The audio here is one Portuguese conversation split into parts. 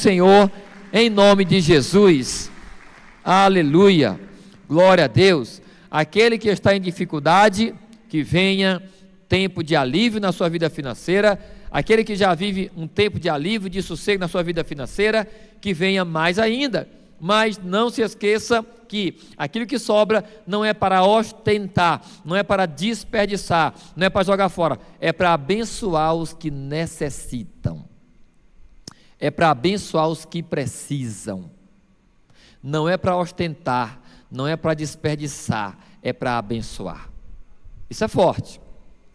Senhor, em nome de Jesus. Aleluia, glória a Deus. Aquele que está em dificuldade, que venha tempo de alívio na sua vida financeira. Aquele que já vive um tempo de alívio, de sossego na sua vida financeira, que venha mais ainda. Mas não se esqueça que aquilo que sobra não é para ostentar, não é para desperdiçar, não é para jogar fora, é para abençoar os que necessitam, é para abençoar os que precisam, não é para ostentar, não é para desperdiçar, é para abençoar. Isso é forte.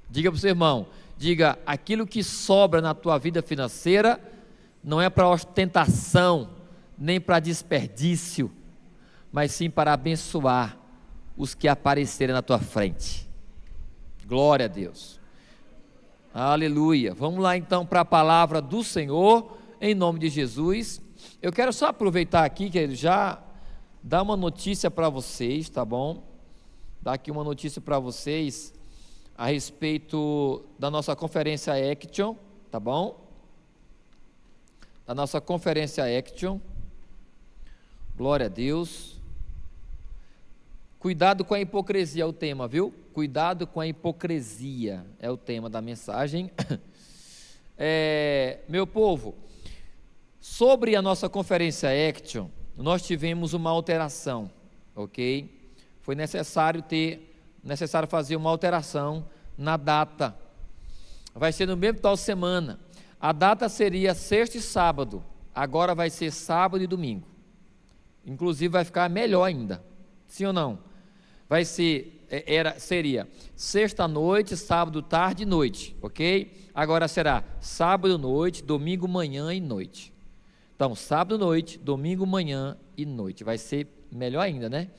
Diga para o seu irmão, diga, aquilo que sobra na tua vida financeira não é para ostentação, nem para desperdício, mas sim para abençoar os que aparecerem na tua frente. Glória a Deus. Aleluia. Vamos lá então para a palavra do Senhor, em nome de Jesus. Eu quero só aproveitar aqui, querido, já dar uma notícia para vocês, tá bom? Dar aqui uma notícia para vocês a respeito da nossa conferência Action, tá bom? Da nossa conferência Action. Glória a Deus. Cuidado com a hipocrisia é o tema, viu? Cuidado com a hipocrisia é o tema da mensagem. Meu povo, sobre a nossa conferência Action, nós tivemos uma alteração, ok? Foi necessário fazer uma alteração na data. Vai ser no mesmo tal semana. A data seria sexta e sábado, agora vai ser sábado e domingo. Inclusive vai ficar melhor ainda, sim ou não? Seria sexta noite, sábado tarde e noite, ok? Agora será sábado noite, domingo manhã e noite. Então, sábado noite, domingo manhã e noite, vai ser melhor ainda, né?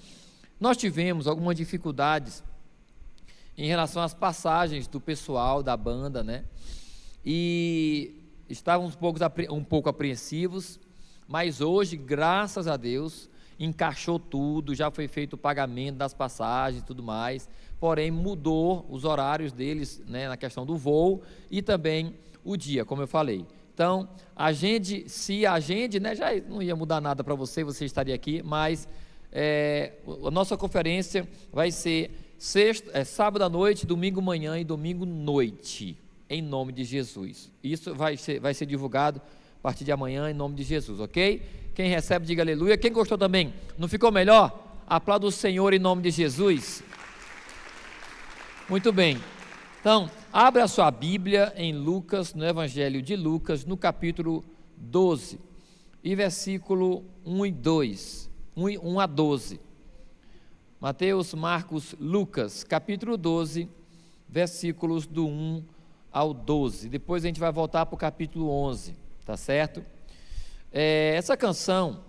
Nós tivemos algumas dificuldades em relação às passagens do pessoal da banda, né? E estávamos um pouco apreensivos, mas hoje, graças a Deus, encaixou tudo, já foi feito o pagamento das passagens e tudo mais, porém mudou os horários deles, né, na questão do voo e também o dia, como eu falei. Então, agende, né, já não ia mudar nada para você estaria aqui, mas a nossa conferência vai ser sábado à noite, domingo manhã e domingo noite, em nome de Jesus. Isso vai ser divulgado a partir de amanhã, em nome de Jesus, ok? Quem recebe, diga aleluia. Quem gostou também, não ficou melhor? Aplauda o Senhor em nome de Jesus. Muito bem. Então, abra a sua Bíblia em Lucas, no Evangelho de Lucas, no capítulo 12, e versículo 1 e 2, 1 a 12. Mateus, Marcos, Lucas, capítulo 12, versículos do 1 ao 12. Depois a gente vai voltar para o capítulo 11, tá certo? Essa canção,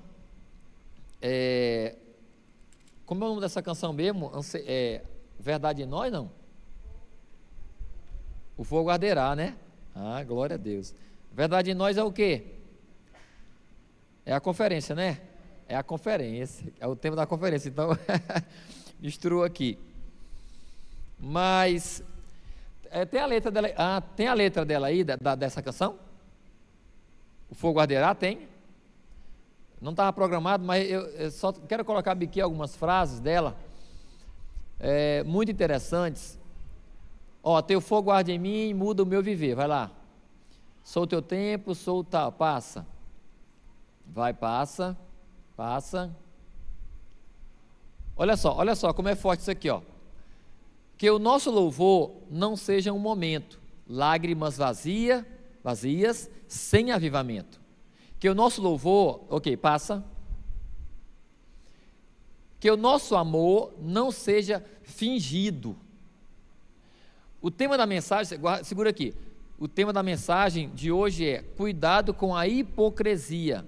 como é o nome dessa canção mesmo? Verdade em Nós, não? O fogo arderá, né? Ah, glória a Deus. Verdade em Nós é o quê? É a conferência, né? É a conferência, é o tema da conferência, então misturou aqui. Mas tem a letra dela, tem a letra dela aí, dessa canção? O fogo arderá, tem? Não estava programado, mas eu só quero colocar aqui algumas frases dela, muito interessantes. Teu fogo arde em mim e muda o meu viver, vai lá. Sou o teu tempo, sou o tal, passa. Vai, passa. Olha só como é forte isso aqui, ó. Que o nosso louvor não seja um momento, lágrimas vazias, sem avivamento. Que o nosso louvor, passa. Que o nosso amor não seja fingido. O tema da mensagem, segura aqui, o tema da mensagem de hoje é cuidado com a hipocrisia.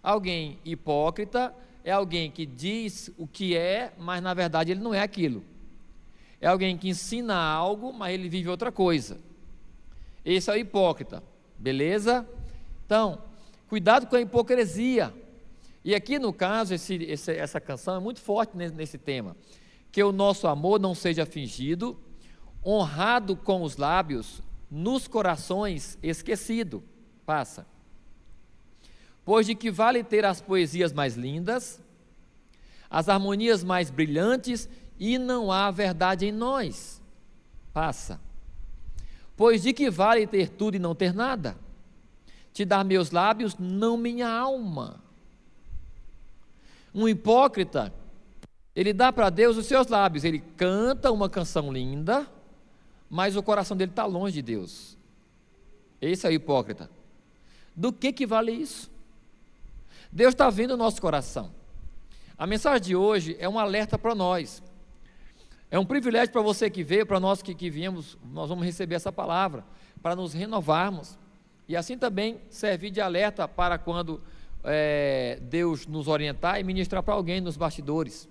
Alguém hipócrita é alguém que diz o que é, mas na verdade ele não é aquilo. É alguém que ensina algo, mas ele vive outra coisa. Esse é o hipócrita, beleza? Então, cuidado com a hipocrisia. E aqui no caso, essa canção é muito forte nesse tema. Que o nosso amor não seja fingido, honrado com os lábios, nos corações esquecido. Passa. Pois de que vale ter as poesias mais lindas, as harmonias mais brilhantes, e não há verdade em nós? Passa. Pois de que vale ter tudo e não ter nada? Te dar meus lábios, não minha alma. Um hipócrita, ele dá para Deus os seus lábios, ele canta uma canção linda, mas o coração dele está longe de Deus. Esse é o hipócrita. Do que vale isso? Deus está vendo o nosso coração. A mensagem de hoje é um alerta para nós. É um privilégio para você que veio, para nós que viemos, nós vamos receber essa palavra, para nos renovarmos, e assim também servir de alerta para quando Deus nos orientar e ministrar para alguém nos bastidores.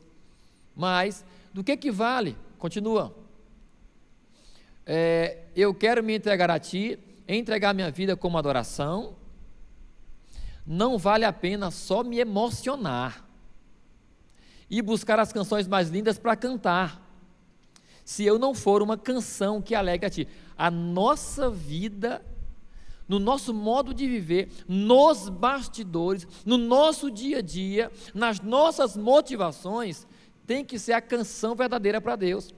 Mas, do que vale? Continua. Eu quero me entregar a Ti, entregar minha vida como adoração. Não vale a pena só me emocionar e buscar as canções mais lindas para cantar, se eu não for uma canção que alegue a Ti. A nossa vida, no nosso modo de viver, nos bastidores, no nosso dia a dia, nas nossas motivações, tem que ser a canção verdadeira para Deus.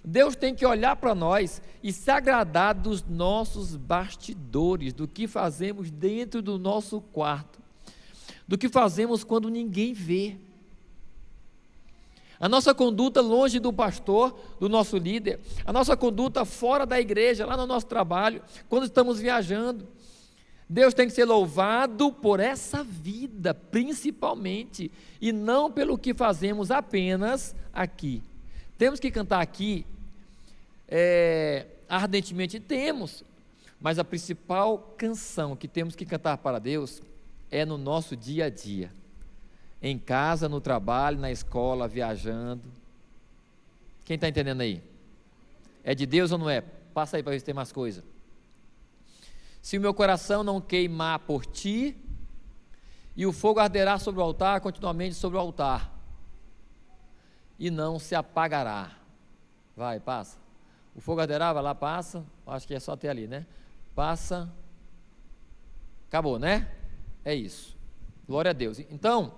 Deus tem que olhar para nós e se agradar dos nossos bastidores, do que fazemos dentro do nosso quarto, do que fazemos quando ninguém vê. A nossa conduta longe do pastor, do nosso líder, a nossa conduta fora da igreja, lá no nosso trabalho, quando estamos viajando. Deus tem que ser louvado por essa vida, principalmente, e não pelo que fazemos apenas aqui. Temos que cantar aqui, ardentemente temos, mas a principal canção que temos que cantar para Deus é no nosso dia a dia, em casa, no trabalho, na escola, viajando. Quem está entendendo aí? É de Deus ou não é? Passa aí para ver se tem mais coisa. Se o meu coração não queimar por Ti, e o fogo arderá sobre o altar, continuamente sobre o altar, e não se apagará. Vai, passa. O fogo arderá, vai lá, passa. Acho que é só até ali, né? Passa. Acabou, né? É isso. Glória a Deus. Então,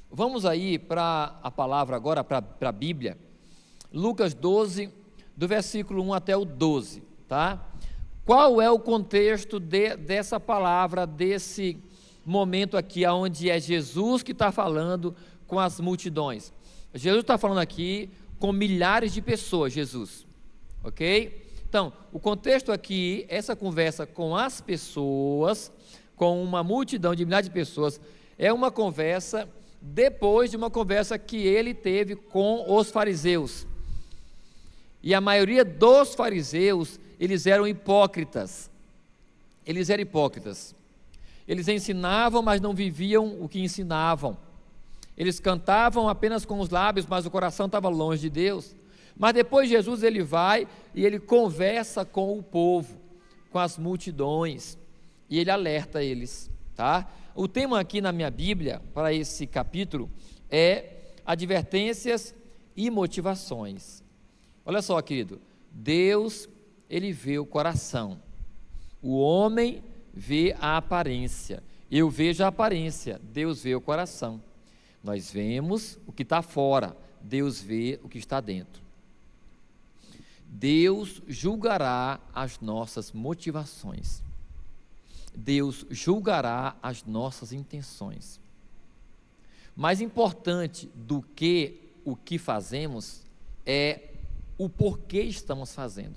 vamos aí para a palavra agora, para a Bíblia. Lucas 12, do versículo 1 até o 12, tá? Qual é o contexto dessa palavra, desse momento aqui, onde é Jesus que está falando com as multidões? Jesus está falando aqui com milhares de pessoas, Jesus, ok? Então, o contexto aqui, essa conversa com as pessoas, com uma multidão de milhares de pessoas, é uma conversa depois de uma conversa que ele teve com os fariseus. E a maioria dos fariseus, eles eram hipócritas. Eles eram hipócritas. Eles ensinavam, mas não viviam o que ensinavam. Eles cantavam apenas com os lábios, mas o coração estava longe de Deus. Mas depois Jesus, ele vai e ele conversa com o povo, com as multidões, e ele alerta eles, tá? O tema aqui na minha Bíblia, para esse capítulo, é advertências e motivações. Olha só, querido, Deus, ele vê o coração, o homem vê a aparência, eu vejo a aparência, Deus vê o coração. Nós vemos o que está fora, Deus vê o que está dentro. Deus julgará as nossas motivações, Deus julgará as nossas intenções. Mais importante do que o que fazemos é o porquê estamos fazendo.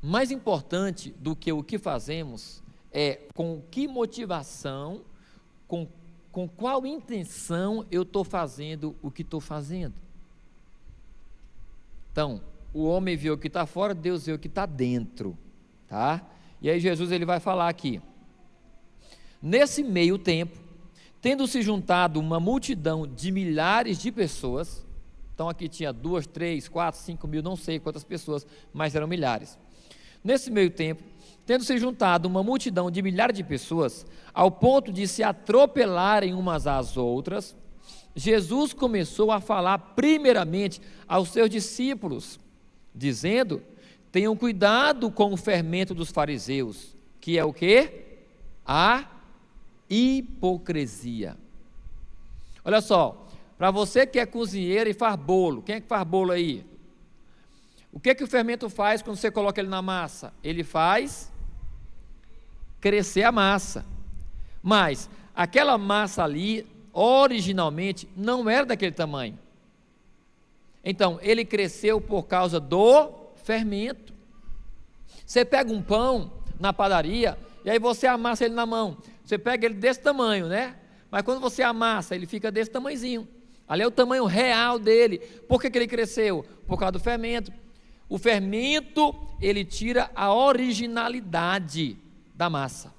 Mais importante do que o que fazemos é com que motivação, com qual intenção eu estou fazendo o que estou fazendo. Então, o homem vê o que está fora, Deus vê o que está dentro, tá? E aí Jesus, ele vai falar aqui: nesse meio tempo, tendo se juntado uma multidão de milhares de pessoas, então aqui tinha 2, 3, 4, 5 mil, não sei quantas pessoas, mas eram milhares. Nesse meio tempo, tendo se juntado uma multidão de milhares de pessoas, ao ponto de se atropelarem umas às outras, Jesus começou a falar primeiramente aos seus discípulos, dizendo: tenham cuidado com o fermento dos fariseus, que é o quê? A hipocrisia. Olha só, para você que é cozinheiro e faz bolo, quem é que faz bolo aí? O que o fermento faz quando você coloca ele na massa? Ele faz crescer a massa. Mas aquela massa ali, originalmente, não era daquele tamanho. Então, ele cresceu por causa do fermento. Você pega um pão na padaria, e aí você amassa ele na mão. Você pega ele desse tamanho, né? Mas quando você amassa, ele fica desse tamanhozinho. Ali é o tamanho real dele. Por que ele cresceu? Por causa do fermento. O fermento, ele tira a originalidade da massa.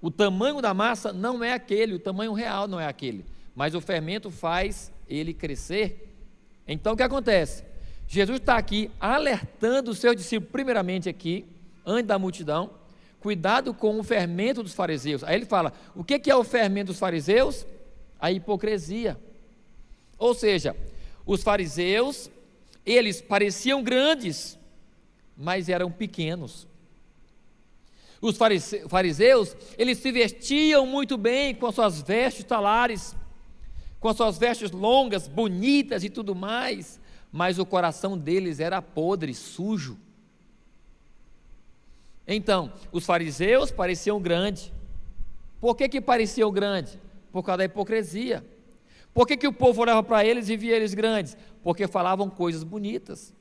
O tamanho da massa não é aquele, o tamanho real não é aquele, mas o fermento faz ele crescer. Então o que acontece? Jesus está aqui alertando os seus discípulos, primeiramente aqui, antes da multidão, cuidado com o fermento dos fariseus. Aí ele fala, o que é o fermento dos fariseus? A hipocrisia. Ou seja, os fariseus, eles pareciam grandes, mas eram pequenos. Os fariseus, eles se vestiam muito bem com as suas vestes talares, com as suas vestes longas, bonitas e tudo mais, mas o coração deles era podre, sujo. Então, os fariseus pareciam grandes. Por que pareciam grandes? Por causa da hipocrisia. Por que o povo olhava para eles e via eles grandes? Porque falavam coisas bonitas.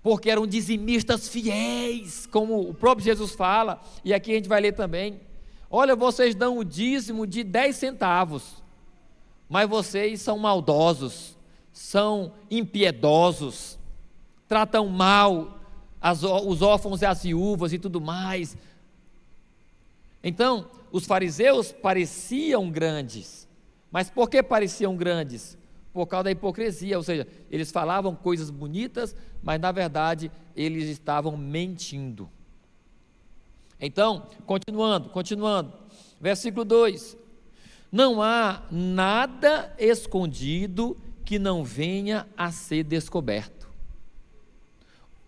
Porque eram dizimistas fiéis, como o próprio Jesus fala, e aqui a gente vai ler também. Olha, vocês dão o dízimo de 10 centavos, mas vocês são maldosos, são impiedosos, tratam mal os órfãos e as viúvas e tudo mais. Então, os fariseus pareciam grandes, mas por que pareciam grandes? Por causa da hipocrisia, ou seja, eles falavam coisas bonitas, mas na verdade eles estavam mentindo. Então, continuando, versículo 2: não há nada escondido que não venha a ser descoberto,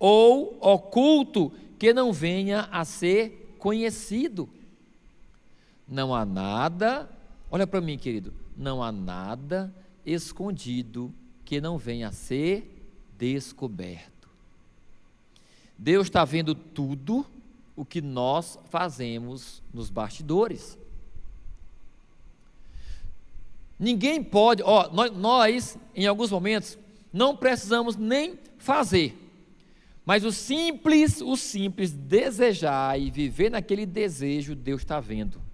ou oculto que não venha a ser conhecido. Não há nada, olha para mim, querido, não há nada escondido que não venha a ser descoberto. Deus está vendo tudo o que nós fazemos nos bastidores. Ninguém pode, nós em alguns momentos não precisamos nem fazer, mas o simples desejar e viver naquele desejo, Deus está vendo.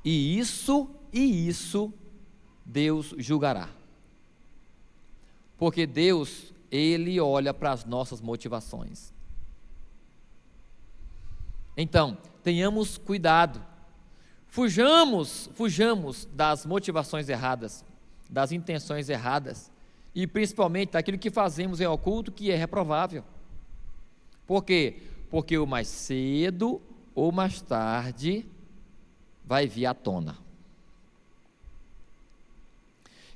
E isso Deus julgará. Porque Deus, Ele olha para as nossas motivações. Então, tenhamos cuidado. Fujamos das motivações erradas, das intenções erradas, e principalmente daquilo que fazemos em oculto que é reprovável. Por quê? Porque o mais cedo ou mais tarde vai vir à tona.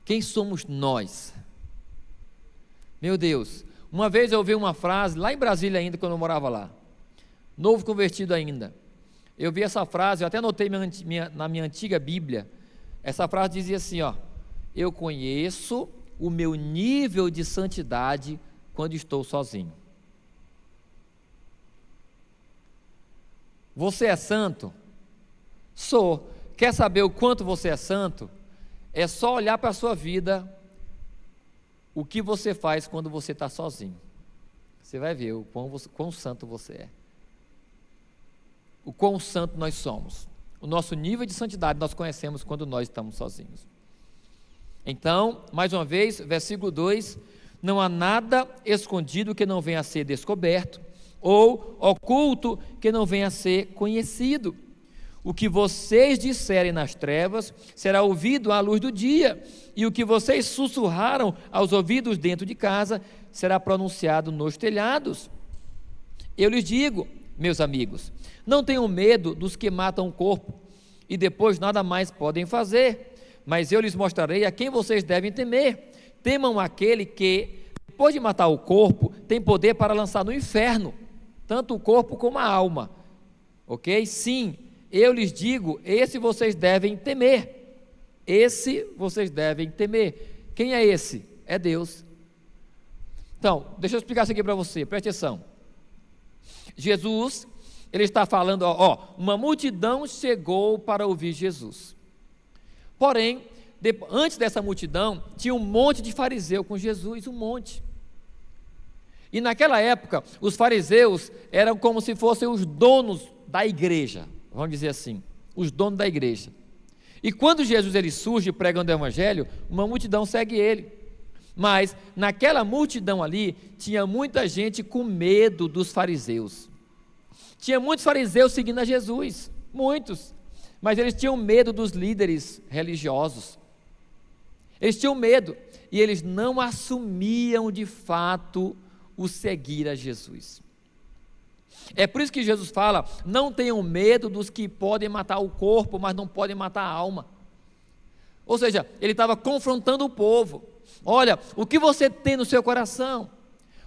Quem somos nós? Meu Deus, uma vez eu ouvi uma frase, lá em Brasília ainda, quando eu morava lá, novo convertido ainda, eu vi essa frase, eu até anotei na minha antiga Bíblia, essa frase dizia assim, eu conheço o meu nível de santidade quando estou sozinho. Você é santo? Sou. Quer saber o quanto você é santo? É só olhar para a sua vida, o que você faz quando você está sozinho. Você vai ver o quão santo você é. O quão santo nós somos. O nosso nível de santidade nós conhecemos quando nós estamos sozinhos. Então, mais uma vez, versículo 2: não há nada escondido que não venha a ser descoberto, ou oculto que não venha a ser conhecido. O que vocês disserem nas trevas será ouvido à luz do dia, e o que vocês sussurraram aos ouvidos dentro de casa será pronunciado nos telhados. Eu lhes digo, meus amigos, não tenham medo dos que matam o corpo e depois nada mais podem fazer, mas eu lhes mostrarei a quem vocês devem temer. Temam aquele que, depois de matar o corpo, tem poder para lançar no inferno, tanto o corpo como a alma. ok? Sim, eu lhes digo, esse vocês devem temer. Esse vocês devem temer. Quem é esse? É Deus. Então, deixa eu explicar isso aqui para você, preste atenção. Jesus, ele está falando, uma multidão chegou para ouvir Jesus. Porém, antes dessa multidão, tinha um monte de fariseu com Jesus, um monte. E naquela época, os fariseus eram como se fossem os donos da igreja, vamos dizer assim, os donos da igreja. E quando Jesus ele surge pregando o evangelho, uma multidão segue ele. Mas naquela multidão ali, tinha muita gente com medo dos fariseus. Tinha muitos fariseus seguindo a Jesus, muitos. Mas eles tinham medo dos líderes religiosos. Eles tinham medo e eles não assumiam de fato o seguir a Jesus. É por isso que Jesus fala, não tenham medo dos que podem matar o corpo, mas não podem matar a alma. Ou seja, ele estava confrontando o povo. Olha, o que você tem no seu coração?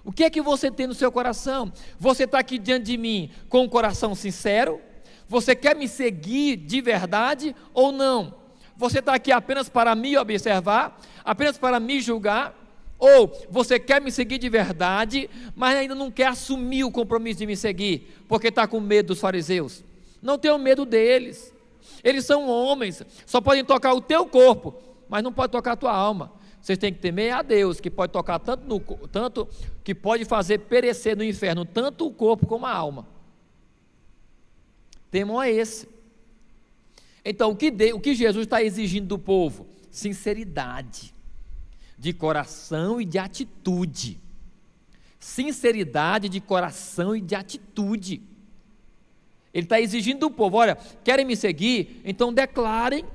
O que é que você tem no seu coração? Você está aqui diante de mim com um coração sincero? Você quer me seguir de verdade ou não? Você está aqui apenas para me observar, apenas para me julgar? Ou você quer me seguir de verdade, mas ainda não quer assumir o compromisso de me seguir, porque está com medo dos fariseus? Não tenham medo deles. Eles são homens, só podem tocar o teu corpo, mas não pode tocar a tua alma. Vocês têm que temer a Deus, que pode tocar tanto que pode fazer perecer no inferno, tanto o corpo como a alma. Temam a esse. Então, o que Jesus está exigindo do povo? Sinceridade, de coração e de atitude. Sinceridade de coração e de atitude. Ele está exigindo do povo, olha, querem me seguir? Então declarem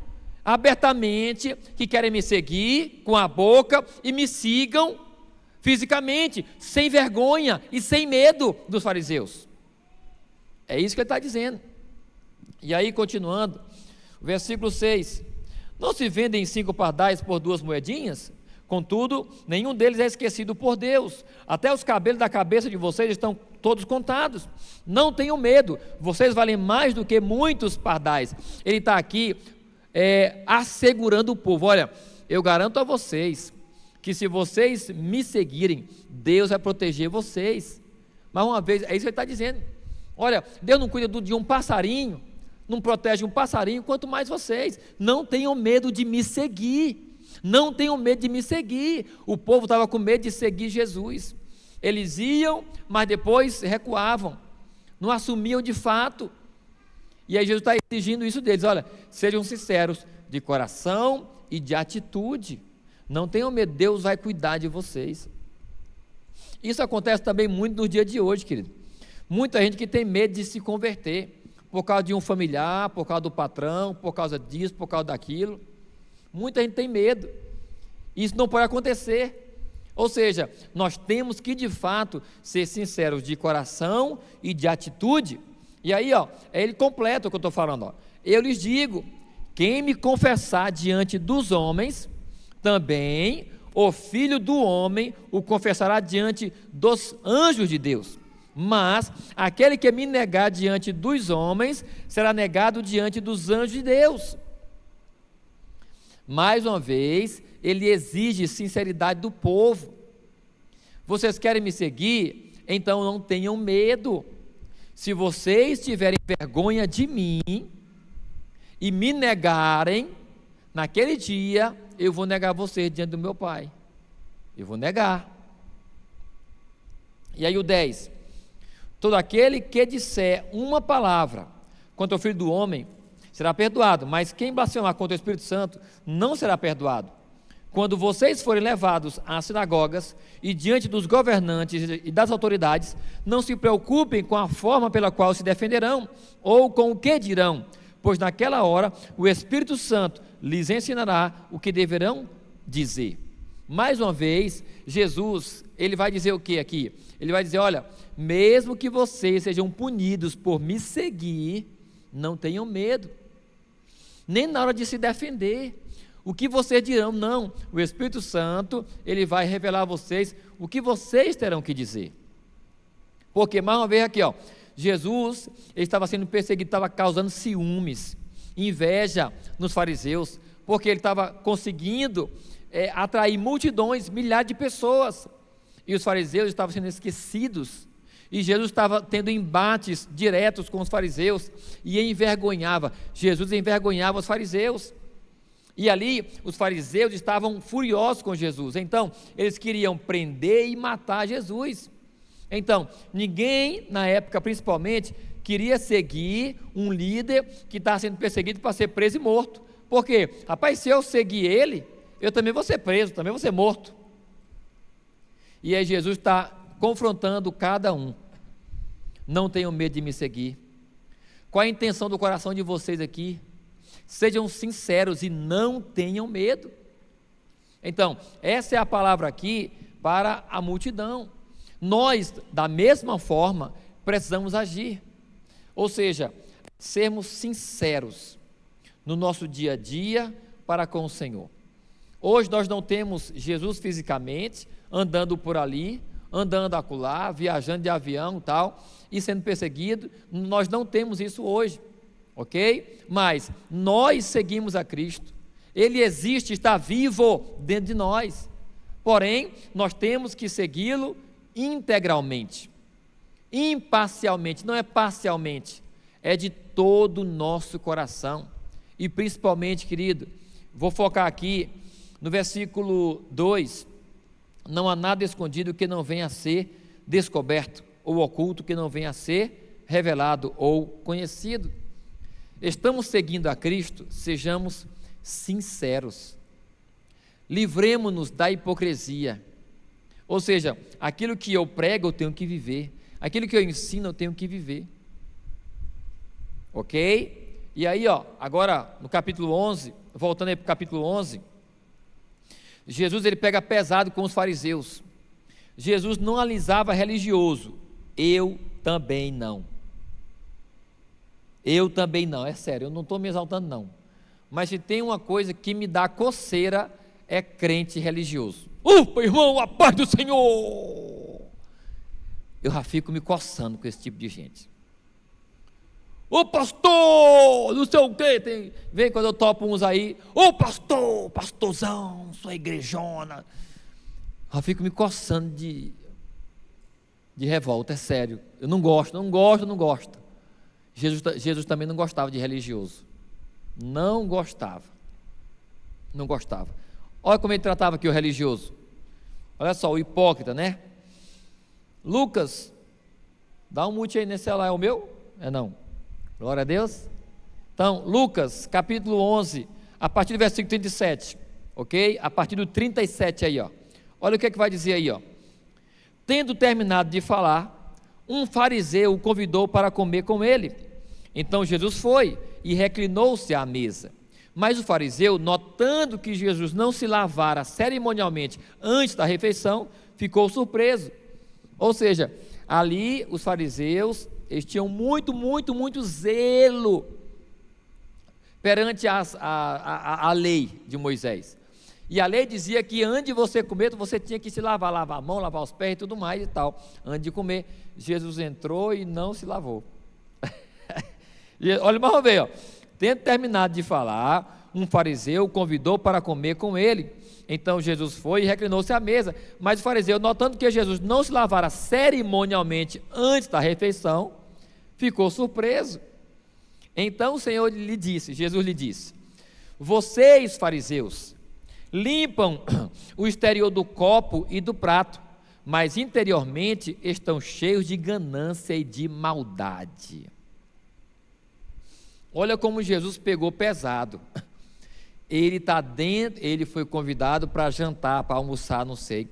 abertamente que querem me seguir com a boca e me sigam fisicamente, sem vergonha e sem medo dos fariseus. É isso que ele está dizendo. E aí, continuando, versículo 6, não se vendem 5 pardais por 2 moedinhas? Contudo, nenhum deles é esquecido por Deus, até os cabelos da cabeça de vocês estão todos contados. Não tenham medo, vocês valem mais do que muitos pardais. Ele está aqui assegurando o povo, olha, eu garanto a vocês, que se vocês me seguirem, Deus vai proteger vocês. Mais uma vez, é isso que ele está dizendo, olha, Deus não cuida de um passarinho, não protege um passarinho, quanto mais vocês. Não tenham medo de me seguir, não tenham medo de me seguir. O povo estava com medo de seguir Jesus, eles iam, mas depois recuavam, não assumiam de fato. E aí Jesus está exigindo isso deles, olha, sejam sinceros de coração e de atitude, não tenham medo, Deus vai cuidar de vocês. Isso acontece também muito no dia de hoje, querido. Muita gente que tem medo de se converter, por causa de um familiar, por causa do patrão, por causa disso, por causa daquilo. Muita gente tem medo, isso não pode acontecer. Ou seja, nós temos que de fato ser sinceros de coração e de atitude. E aí, ele completa o que eu estou falando. Eu lhes digo, quem me confessar diante dos homens, também o Filho do Homem o confessará diante dos anjos de Deus. Mas aquele que me negar diante dos homens, será negado diante dos anjos de Deus. Mais uma vez, ele exige sinceridade do povo. Vocês querem me seguir? Então não tenham medo. Se vocês tiverem vergonha de mim e me negarem, naquele dia eu vou negar vocês diante do meu Pai. Eu vou negar. E aí o 10, todo aquele que disser uma palavra contra o Filho do Homem será perdoado, mas quem blasfemar contra o Espírito Santo não será perdoado. Quando vocês forem levados às sinagogas e diante dos governantes e das autoridades, não se preocupem com a forma pela qual se defenderão ou com o que dirão, pois naquela hora o Espírito Santo lhes ensinará o que deverão dizer. Mais uma vez, Jesus, ele vai dizer o que aqui? Ele vai dizer, olha, mesmo que vocês sejam punidos por me seguir, não tenham medo, nem na hora de se defender. O que vocês dirão? Não, o Espírito Santo, ele vai revelar a vocês o que vocês terão que dizer. Porque, mais uma vez aqui, Jesus, ele estava sendo perseguido, estava causando ciúmes, inveja nos fariseus, porque ele estava conseguindo atrair multidões, milhares de pessoas, e os fariseus estavam sendo esquecidos, e Jesus estava tendo embates diretos com os fariseus, e Jesus envergonhava os fariseus, e ali os fariseus estavam furiosos com Jesus, então eles queriam prender e matar Jesus. Então, ninguém na época principalmente queria seguir um líder que está sendo perseguido para ser preso e morto, porque, rapaz, se eu seguir ele, eu também vou ser preso, também vou ser morto. E aí Jesus está confrontando cada um. Não tenham medo de me seguir. Qual a intenção do coração de vocês aqui? Sejam sinceros e não tenham medo. Então, essa é a palavra aqui para a multidão. Nós, da mesma forma, precisamos agir. Ou seja, sermos sinceros no nosso dia a dia para com o Senhor. Hoje nós não temos Jesus fisicamente, andando por ali, andando acolá, viajando de avião e tal, e sendo perseguido. Nós não temos isso hoje, ok? Mas nós seguimos a Cristo, Ele existe, está vivo dentro de nós, porém, nós temos que segui-lo integralmente, imparcialmente, não é parcialmente, é de todo o nosso coração, e principalmente, querido, vou focar aqui no versículo 2, não há nada escondido que não venha a ser descoberto, ou oculto que não venha a ser revelado ou conhecido. Estamos seguindo a Cristo, sejamos sinceros, livremo-nos da hipocrisia, ou seja, aquilo que eu prego eu tenho que viver, aquilo que eu ensino eu tenho que viver, ok? E aí, agora no capítulo 11, voltando aí para o capítulo 11, Jesus ele pega pesado com os fariseus. Jesus não alisava religioso, eu também não, é sério, eu não estou me exaltando não, mas se tem uma coisa que me dá coceira, é crente religioso. Irmão, a paz do Senhor! Eu já fico me coçando com esse tipo de gente. Pastor, não sei o que, vem quando eu topo uns aí, pastorzão, sua igrejona, eu fico me coçando de revolta, é sério, eu não gosto. Jesus também não gostava de religioso, não gostava, olha como ele tratava aqui o religioso, olha só, o hipócrita, né? Lucas, dá um mute aí nesse celular, é o meu? É não. Glória a Deus. Então, Lucas, capítulo 11, a partir do versículo 37, ok? A partir do 37 aí, olha o que é que vai dizer aí, Tendo terminado de falar, um fariseu o convidou para comer com ele. Então Jesus foi e reclinou-se à mesa. Mas o fariseu, notando que Jesus não se lavara cerimonialmente antes da refeição, ficou surpreso. Ou seja, ali os fariseus, eles tinham muito zelo perante a lei de Moisés, e a lei dizia que antes de você comer, você tinha que se lavar a mão, lavar os pés e tudo mais e tal, antes de comer. Jesus entrou e não se lavou. Olha, mas vamos ver, tendo terminado de falar, um fariseu o convidou para comer com ele. Então Jesus foi e reclinou-se à mesa, mas o fariseu, notando que Jesus não se lavara cerimonialmente antes da refeição, ficou surpreso. Então o Senhor Jesus lhe disse: vocês, fariseus, limpam o exterior do copo e do prato, mas interiormente estão cheios de ganância e de maldade. Olha como Jesus pegou pesado. Ele está dentro, ele foi convidado para jantar, para almoçar, não sei,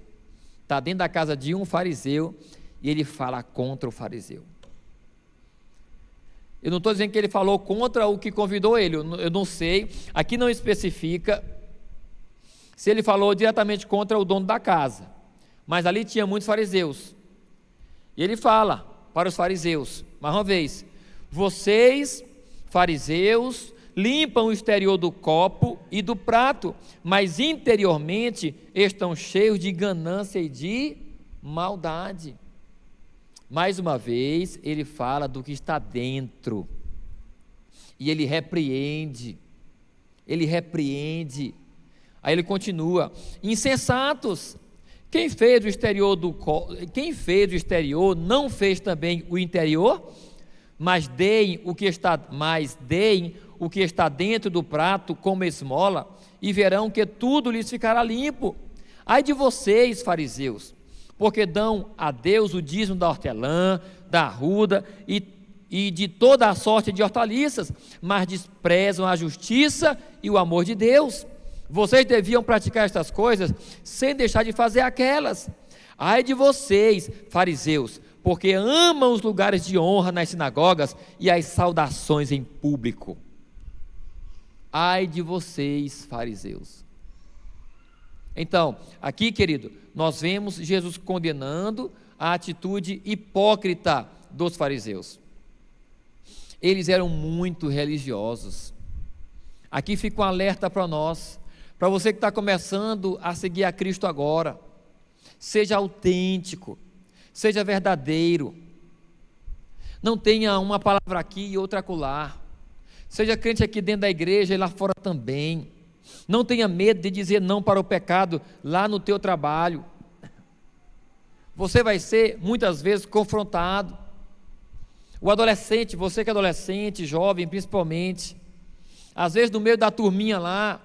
está dentro da casa de um fariseu, e ele fala contra o fariseu. Eu não estou dizendo que ele falou contra o que convidou ele, eu não sei, aqui não especifica se ele falou diretamente contra o dono da casa, mas ali tinha muitos fariseus, e ele fala para os fariseus, mais uma vez: vocês, fariseus, limpam o exterior do copo e do prato, mas interiormente estão cheios de ganância e de maldade. Mais uma vez, ele fala do que está dentro, e ele repreende, aí ele continua: insensatos, quem fez o exterior não fez também o interior? Mas deem o que está dentro do prato como esmola, e verão que tudo lhes ficará limpo. Ai de vocês, fariseus, porque dão a Deus o dízimo da hortelã, da arruda e de toda a sorte de hortaliças, mas desprezam a justiça e o amor de Deus. Vocês deviam praticar estas coisas sem deixar de fazer aquelas. Ai de vocês, fariseus, porque amam os lugares de honra nas sinagogas e as saudações em público. Ai de vocês, fariseus. Então, aqui, querido, nós vemos Jesus condenando a atitude hipócrita dos fariseus. Eles eram muito religiosos. Aqui fica um alerta para nós, para você que está começando a seguir a Cristo agora: seja autêntico, seja verdadeiro, não tenha uma palavra aqui e outra acolá, seja crente aqui dentro da igreja e lá fora também. Não tenha medo de dizer não para o pecado lá no teu trabalho. Você vai ser muitas vezes confrontado. O adolescente, você que é adolescente, jovem principalmente, às vezes no meio da turminha lá,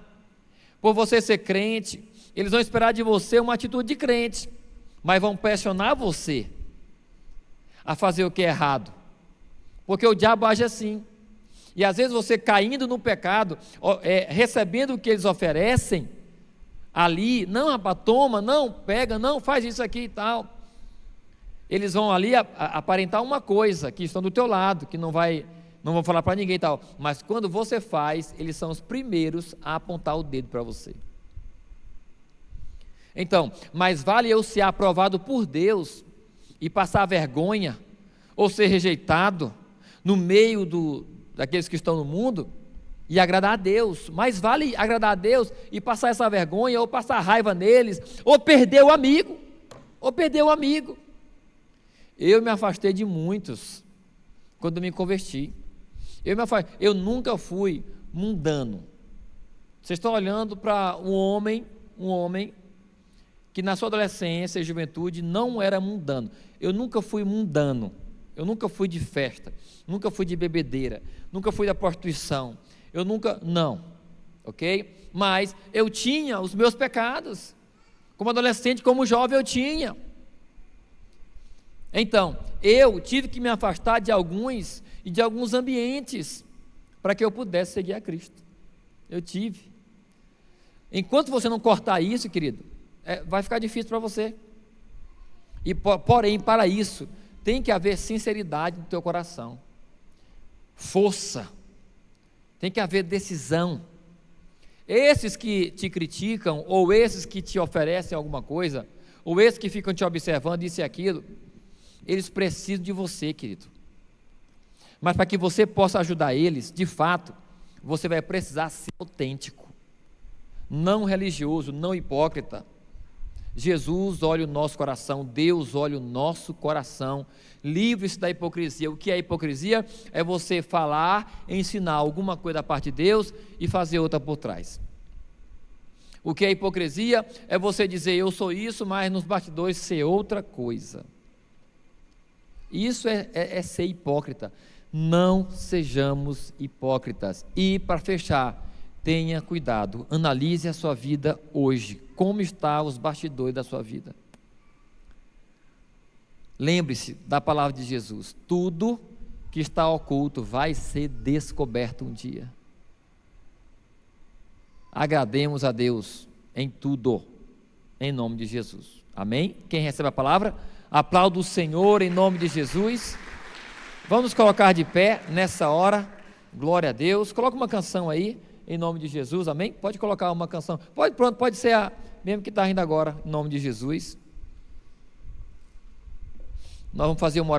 por você ser crente, eles vão esperar de você uma atitude de crente, mas vão pressionar você a fazer o que é errado, porque o diabo age assim. E às vezes você caindo no pecado, recebendo o que eles oferecem ali: não, rapaz, toma, não, pega, não, faz isso aqui e tal. Eles vão ali aparentar uma coisa, que estão do teu lado, que não vão falar para ninguém e tal, mas quando você faz, eles são os primeiros a apontar o dedo para você. Então, mais vale eu ser aprovado por Deus e passar vergonha, ou ser rejeitado no meio daqueles que estão no mundo, e agradar a Deus. Mais vale agradar a Deus e passar essa vergonha, ou passar raiva neles, ou perder o amigo, Eu me afastei de muitos quando me converti. Eu nunca fui mundano. Vocês estão olhando para um homem que na sua adolescência e juventude não era mundano. Eu nunca fui mundano. Eu nunca fui de festa, nunca fui de bebedeira, nunca fui da prostituição, não, ok? Mas eu tinha os meus pecados, como adolescente, como jovem eu tinha. Então, eu tive que me afastar de alguns ambientes, para que eu pudesse seguir a Cristo. Eu tive. Enquanto você não cortar isso, querido, vai ficar difícil para você. Porém, para isso, tem que haver sinceridade no teu coração, força, tem que haver decisão. Esses que te criticam, ou esses que te oferecem alguma coisa, ou esses que ficam te observando isso e aquilo, eles precisam de você, querido. Mas para que você possa ajudar eles, de fato, você vai precisar ser autêntico, não religioso, não hipócrita. Jesus olha o nosso coração, Deus olha o nosso coração. Livre-se da hipocrisia. O que é hipocrisia? É você falar, ensinar alguma coisa da parte de Deus e fazer outra por trás. O que é hipocrisia? É você dizer eu sou isso, mas nos bastidores ser outra coisa. Isso é ser hipócrita. Não sejamos hipócritas. E para fechar, tenha cuidado, analise a sua vida hoje, como estão os bastidores da sua vida. Lembre-se da palavra de Jesus: tudo que está oculto vai ser descoberto um dia. Agrademos a Deus em tudo, em nome de Jesus, amém? Quem recebe a palavra, aplauda o Senhor em nome de Jesus. Vamos nos colocar de pé nessa hora, glória a Deus. Coloca uma canção aí, em nome de Jesus, amém? Pode colocar uma canção, pode ser a mesmo que está rindo agora, em nome de Jesus. Nós vamos fazer uma oração.